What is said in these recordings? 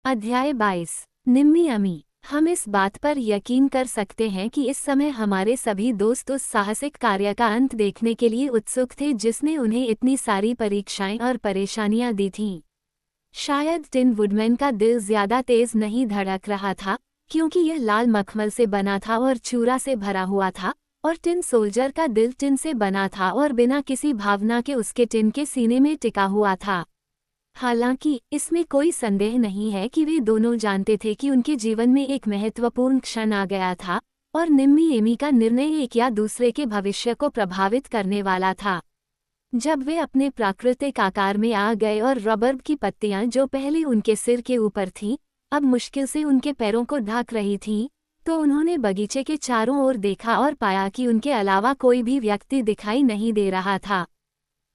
अध्याय 22। निम्मी अम्मी। हम इस बात पर यकीन कर सकते हैं कि इस समय हमारे सभी दोस्त उस साहसिक कार्य का अंत देखने के लिए उत्सुक थे जिसने उन्हें इतनी सारी परीक्षाएं और परेशानियां दी थीं। शायद टिन वुडमैन का दिल ज्यादा तेज नहीं धड़क रहा था, क्योंकि यह लाल मखमल से बना था और चूरा से भरा हुआ था, और टिन सोल्जर का दिल टिन से बना था और बिना किसी भावना के उसके टिन के सीने में टिका हुआ था। हालांकि इसमें कोई संदेह नहीं है कि वे दोनों जानते थे कि उनके जीवन में एक महत्वपूर्ण क्षण आ गया था, और निम्मी एमी का निर्णय एक या दूसरे के भविष्य को प्रभावित करने वाला था। जब वे अपने प्राकृतिक आकार में आ गए और रबर की पत्तियां जो पहले उनके सिर के ऊपर थीं, अब मुश्किल से उनके पैरों को ढक रही थीं, तो उन्होंने बगीचे के चारों ओर देखा और पाया कि उनके अलावा कोई भी व्यक्ति दिखाई नहीं दे रहा था।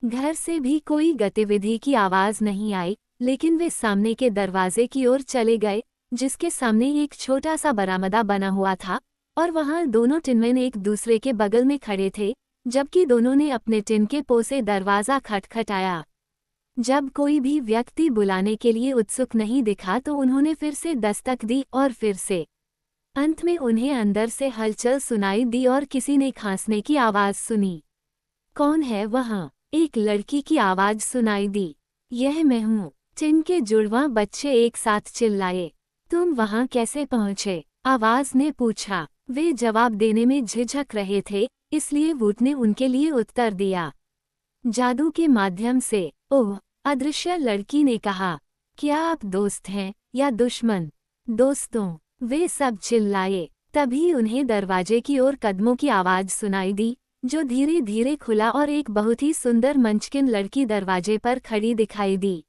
घर से भी कोई गतिविधि की आवाज नहीं आई, लेकिन वे सामने के दरवाजे की ओर चले गए, जिसके सामने एक छोटा सा बरामदा बना हुआ था, और वहां दोनों टिनमैन एक दूसरे के बगल में खड़े थे, जबकि दोनों ने अपने टिन के पो से दरवाजा खटखटाया। जब कोई भी व्यक्ति बुलाने के लिए उत्सुक नहीं दिखा तो उन्होंने फिर से दस्तक दी और फिर से। अंत में उन्हें अंदर से हलचल सुनाई दी और किसी ने खांसने की आवाज सुनी। कौन है वहां? एक लड़की की आवाज सुनाई दी। यह मैं हूँ। टिन के जुड़वां बच्चे एक साथ चिल्लाए। तुम वहां कैसे पहुंचे? आवाज ने पूछा। वे जवाब देने में झिझक रहे थे, इसलिए वुड ने उनके लिए उत्तर दिया। जादू के माध्यम से। ओह, अदृश्य लड़की ने कहा। क्या आप दोस्त हैं या दुश्मन? दोस्तों, वे सब चिल्लाए। तभी उन्हें दरवाजे की ओर कदमों की आवाज सुनाई दी, जो धीरे धीरे खुला और एक बहुत ही सुंदर मंचकिन लड़की दरवाजे पर खड़ी दिखाई दी।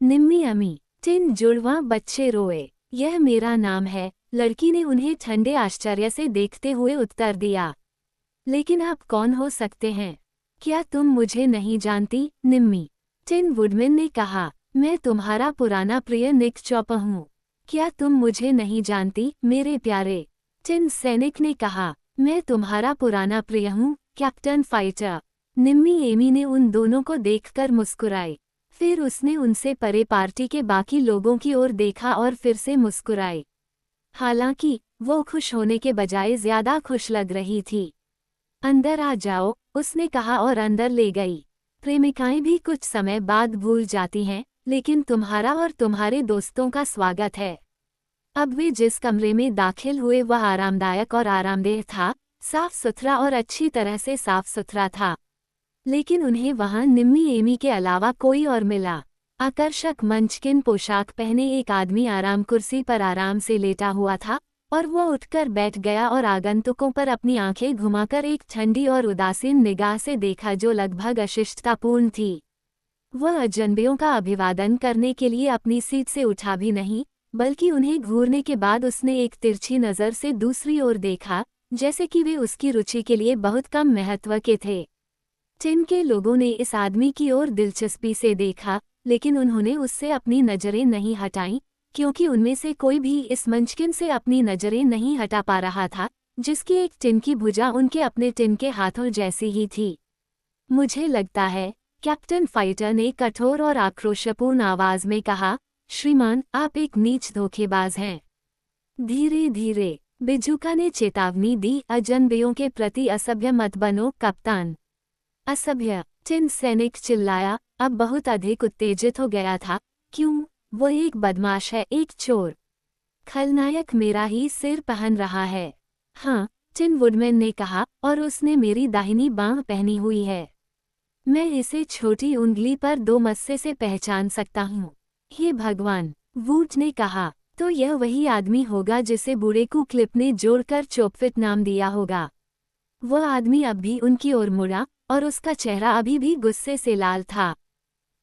निम्मी अम्मी। टिन जुड़वां बच्चे रोए। यह मेरा नाम है, लड़की ने उन्हें ठंडे आश्चर्य से देखते हुए उत्तर दिया। लेकिन आप कौन हो सकते हैं? क्या तुम मुझे नहीं जानती, निम्मी? टिन वुडमैन ने कहा। मैं तुम्हारा पुराना प्रिय निक चॉपर हूँ। क्या तुम मुझे नहीं जानती, मेरे प्यारे? टिन सैनिक ने कहा। मैं तुम्हारा पुराना प्रिय हूँ, कैप्टन फाइटर। निम्मी एमी ने उन दोनों को देखकर मुस्कुराई। फिर उसने उनसे परे पार्टी के बाकी लोगों की ओर देखा और फिर से मुस्कुराई। हालांकि वो खुश होने के बजाय ज्यादा खुश लग रही थी। अंदर आ जाओ, उसने कहा और अंदर ले गई। प्रेमिकाएं भी कुछ समय बाद भूल जाती हैं, लेकिन तुम्हारा और तुम्हारे दोस्तों का स्वागत है। अब वे जिस कमरे में दाखिल हुए वह आरामदायक और आरामदेह था, साफ सुथरा और अच्छी तरह से साफ सुथरा था। लेकिन उन्हें वहां निम्मी एमी के अलावा कोई और मिला। आकर्षक मंचकिन पोशाक पहने एक आदमी आराम कुर्सी पर आराम से लेटा हुआ था, और वो उठकर बैठ गया और आगंतुकों पर अपनी आंखें घुमाकर एक ठंडी और उदासीन निगाह से देखा जो लगभग अशिष्टतापूर्ण थी। वह अजनबियों का अभिवादन करने के लिए अपनी सीट से उठा भी नहीं, बल्कि उन्हें घूरने के बाद उसने एक तिरछी नज़र से दूसरी ओर देखा, जैसे कि वे उसकी रुचि के लिए बहुत कम महत्व के थे। टिन के लोगों ने इस आदमी की ओर दिलचस्पी से देखा, लेकिन उन्होंने उससे अपनी नज़रें नहीं हटाईं, क्योंकि उनमें से कोई भी इस मंचकिन से अपनी नज़रें नहीं हटा पा रहा था, जिसकी एक टिन की भुजा उनके अपने टिन के हाथों जैसी ही थी। मुझे लगता है, कैप्टन फाइटर ने कठोर और आक्रोशपूर्ण आवाज में कहा, श्रीमान, आप एक नीच धोखेबाज हैं। धीरे धीरे बिजुका ने चेतावनी दी, अजनबियों के प्रति असभ्य मत बनो, कप्तान। असभ्य? टिन सैनिक चिल्लाया, अब बहुत अधिक उत्तेजित हो गया था। क्यों? वो एक बदमाश है, एक चोर। खलनायक मेरा ही सिर पहन रहा है। हाँ, टिन वुडमैन ने कहा, और उसने मेरी दाहिनी बांह पहनी हुई है। मैं इसे छोटी उंगली पर 2 मस्से से पहचान सकता हूँ। हे भगवान, वुड ने कहा। तो यह वही आदमी होगा जिसे बूढ़े को क्लिप ने जोड़कर चोपफिट नाम दिया होगा। वह आदमी अब भी उनकी ओर मुड़ा, और उसका चेहरा अभी भी गुस्से से लाल था।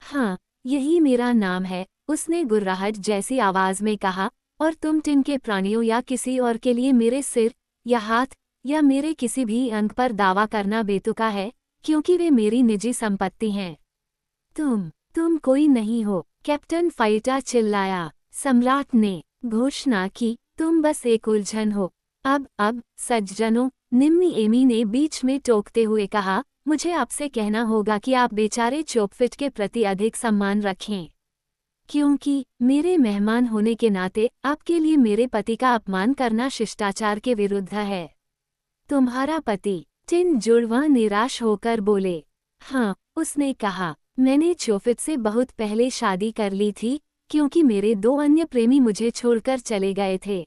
हाँ, यही मेरा नाम है, उसने गुर्राहट जैसी आवाज में कहा, और तुम टिन के प्राणियों या किसी और के लिए मेरे सिर या हाथ या मेरे किसी भी अंग पर दावा करना बेतुका है, क्योंकि वे मेरी निजी संपत्ति हैं। तुम कोई नहीं हो, कैप्टन फाइटर चिल्लाया। सम्राट ने घोषणा की, तुम बस एक उलझन हो। अब सज्जनों, निम्मी एमी ने बीच में टोकते हुए कहा, मुझे आपसे कहना होगा कि आप बेचारे चोपफिट के प्रति अधिक सम्मान रखें। क्योंकि मेरे मेहमान होने के नाते आपके लिए मेरे पति का अपमान करना शिष्टाचार के विरुद्ध है। तुम्हारा पति? टिन जुड़वा निराश होकर बोले। हाँ, उसने कहा, मैंने चोफिट से बहुत पहले शादी कर ली थी, क्योंकि मेरे 2 अन्य प्रेमी मुझे छोड़कर चले गए थे।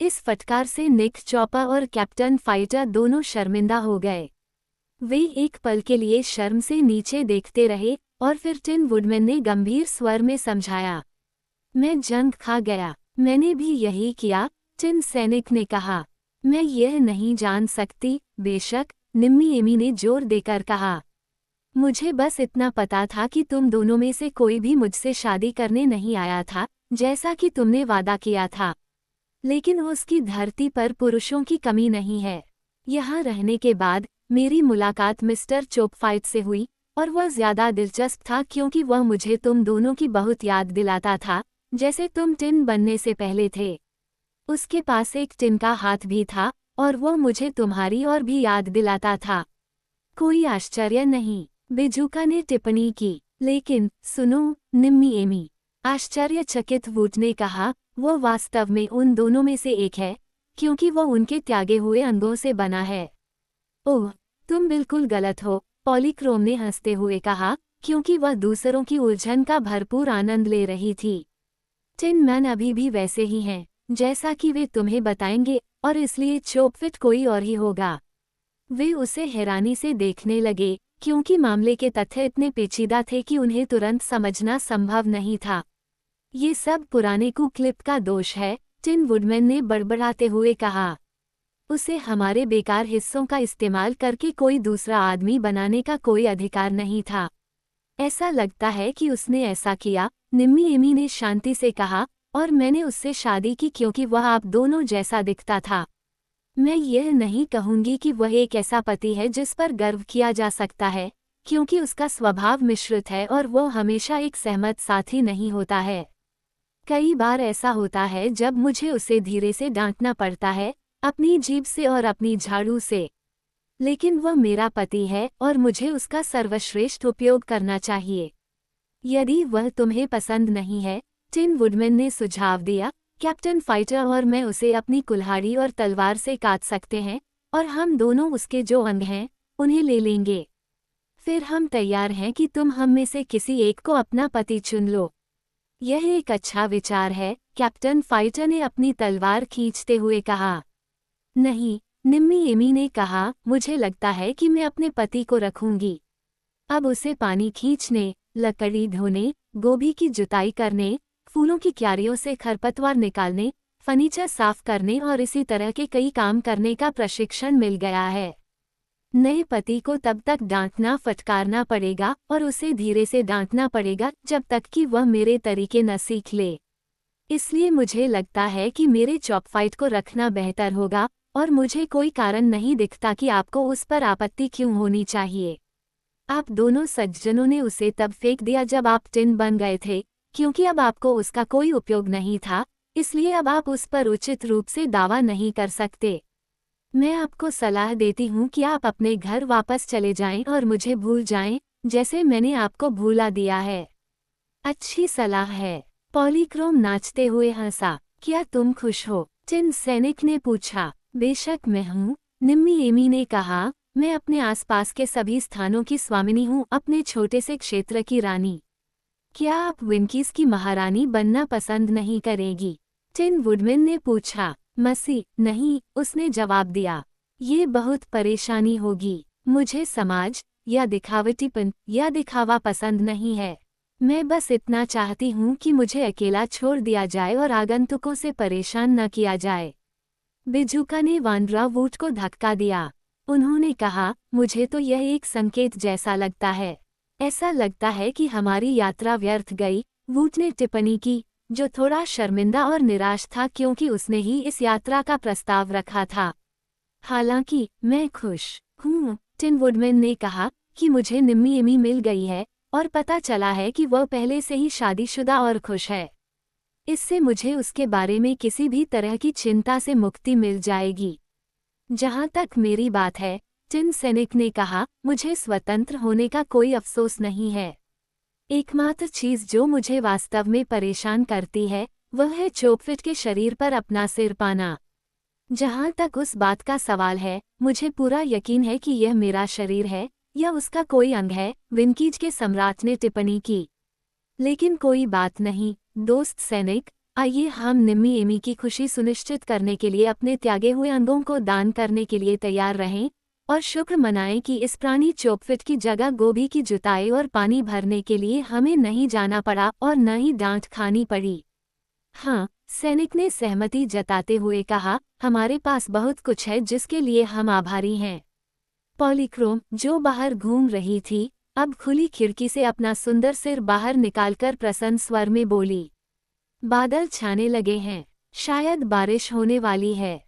इस फटकार से निक चॉपर और कैप्टन फाइटर दोनों शर्मिंदा हो गए। वे एक पल के लिए शर्म से नीचे देखते रहे और फिर टिन वुडमैन ने गंभीर स्वर में समझाया, मैं जंग खा गया। मैंने भी यही किया, टिन सैनिक ने कहा। मैं यह नहीं जान सकती, बेशक, निम्मी एमी ने जोर देकर कहा। मुझे बस इतना पता था कि तुम दोनों में से कोई भी मुझसे शादी करने नहीं आया था, जैसा कि तुमने वादा किया था। लेकिन उसकी धरती पर पुरुषों की कमी नहीं है। यहाँ रहने के बाद मेरी मुलाकात मिस्टर चोपफाइट से हुई और वह ज्यादा दिलचस्प था क्योंकि वह मुझे तुम दोनों की बहुत याद दिलाता था, जैसे तुम टिन बनने से पहले थे। उसके पास एक टिन का हाथ भी था और वह मुझे तुम्हारी और भी याद दिलाता था। कोई आश्चर्य नहीं, बेजुका ने टिप्पणी की। लेकिन सुनो, निम्मी एमी, आश्चर्यचकित वुड ने कहा, वह वास्तव में उन दोनों में से एक है, क्योंकि वह उनके त्यागे हुए अंगों से बना है। ओह, तुम बिल्कुल गलत हो, पॉलीक्रोम ने हंसते हुए कहा, क्योंकि वह दूसरों की उलझन का भरपूर आनंद ले रही थी। टिन मैन अभी भी वैसे ही हैं, जैसा कि वे तुम्हें बताएंगे, और इसलिए चोपफिट कोई और ही होगा। वे उसे हैरानी से देखने लगे, क्योंकि मामले के तथ्य इतने पेचीदा थे कि उन्हें तुरंत समझना संभव नहीं था। ये सब पुराने क्लिप का दोष है, टिन वुडमैन ने बड़बड़ाते हुए कहा। उसे हमारे बेकार हिस्सों का इस्तेमाल करके कोई दूसरा आदमी बनाने का कोई अधिकार नहीं था। ऐसा लगता है कि उसने ऐसा किया, निम्मी एमी ने शांति से कहा, और मैंने उससे शादी की क्योंकि वह आप दोनों जैसा दिखता था। मैं यह नहीं कहूंगी कि वह एक ऐसा पति है जिस पर गर्व किया जा सकता है, क्योंकि उसका स्वभाव मिश्रित है और वह हमेशा एक सहमत साथी नहीं होता है। कई बार ऐसा होता है जब मुझे उसे धीरे से डांटना पड़ता है, अपनी जीभ से और अपनी झाड़ू से। लेकिन वह मेरा पति है और मुझे उसका सर्वश्रेष्ठ उपयोग करना चाहिए। यदि वह तुम्हें पसंद नहीं है, टिन वुडमैन ने सुझाव दिया, कैप्टन फाइटर और मैं उसे अपनी कुल्हाड़ी और तलवार से काट सकते हैं, और हम दोनों उसके जो अंग हैं, उन्हें ले लेंगे। फिर हम तैयार हैं कि तुम हम में से किसी एक को अपना पति चुन लो। यह एक अच्छा विचार है, कैप्टन फाइटर ने अपनी तलवार खींचते हुए कहा। नहीं, निम्मी एमी ने कहा, मुझे लगता है कि मैं अपने पति को रखूंगी। अब उसे पानी खींचने, लकड़ी धोने, गोभी की जुताई करने, फूलों की क्यारियों से खरपतवार निकालने, फर्नीचर साफ करने और इसी तरह के कई काम करने का प्रशिक्षण मिल गया है। नए पति को तब तक डांटना फटकारना पड़ेगा और उसे धीरे से डांटना पड़ेगा जब तक कि वह मेरे तरीके न सीख ले। इसलिए मुझे लगता है कि मेरे चॉपफाइट को रखना बेहतर होगा, और मुझे कोई कारण नहीं दिखता कि आपको उस पर आपत्ति क्यों होनी चाहिए। आप दोनों सज्जनों ने उसे तब फेंक दिया जब आप टिन बन गए थे, क्योंकि अब आपको उसका कोई उपयोग नहीं था, इसलिए अब आप उस पर उचित रूप से दावा नहीं कर सकते। मैं आपको सलाह देती हूँ कि आप अपने घर वापस चले जाएं और मुझे भूल जाएं, जैसे मैंने आपको भूला दिया है। अच्छी सलाह है, पॉलीक्रोम नाचते हुए हंसा। क्या तुम खुश हो? टिन सैनिक ने पूछा। बेशक मैं हूँ, निम्मी एमी ने कहा, मैं अपने आसपास के सभी स्थानों की स्वामिनी हूँ, अपने छोटे से क्षेत्र की रानी। क्या आप विंकीज की महारानी बनना पसंद नहीं करेगी? टिन वुडमैन ने पूछा। मसी, नहीं, उसने जवाब दिया। ये बहुत परेशानी होगी। मुझे समाज या दिखावटीपन या दिखावा पसंद नहीं है। मैं बस इतना चाहती हूँ कि मुझे अकेला छोड़ दिया जाए और आगंतुकों से परेशान न किया जाए। बेजुका ने वांड्रा वुड को धक्का दिया। उन्होंने कहा, मुझे तो यह एक संकेत जैसा लगता है। ऐसा लगता है कि हमारी यात्रा व्यर्थ गई, वुड ने टिप्पणी की, जो थोड़ा शर्मिंदा और निराश था क्योंकि उसने ही इस यात्रा का प्रस्ताव रखा था। हालांकि मैं खुश हूँ, टिन वुडमैन ने कहा, कि मुझे निम्मी एमी मिल गई है और पता चला है कि वह पहले से ही शादीशुदा और खुश है। इससे मुझे उसके बारे में किसी भी तरह की चिंता से मुक्ति मिल जाएगी। जहाँ तक मेरी बात है, टिन सैनिक ने कहा, मुझे स्वतंत्र होने का कोई अफसोस नहीं है। एकमात्र चीज जो मुझे वास्तव में परेशान करती है वह है चोपफिट के शरीर पर अपना सिर पाना। जहां तक उस बात का सवाल है, मुझे पूरा यकीन है कि यह मेरा शरीर है या उसका कोई अंग है, विनकीज के सम्राट ने टिप्पणी की। लेकिन कोई बात नहीं, दोस्त सैनिक, आइए हम निम्मी एमी की खुशी सुनिश्चित करने के लिए अपने त्यागे हुए अंगों को दान करने के लिए तैयार रहें और शुक्र मनाएं कि इस प्राणी चोपफिट की जगह गोभी की जुताई और पानी भरने के लिए हमें नहीं जाना पड़ा और न ही डांट खानी पड़ी। हाँ, सैनिक ने सहमति जताते हुए कहा, हमारे पास बहुत कुछ है जिसके लिए हम आभारी हैं। पॉलीक्रोम, जो बाहर घूम रही थी, अब खुली खिड़की से अपना सुंदर सिर बाहर निकालकर प्रसन्न स्वर में बोली, बादल छाने लगे हैं, शायद बारिश होने वाली है।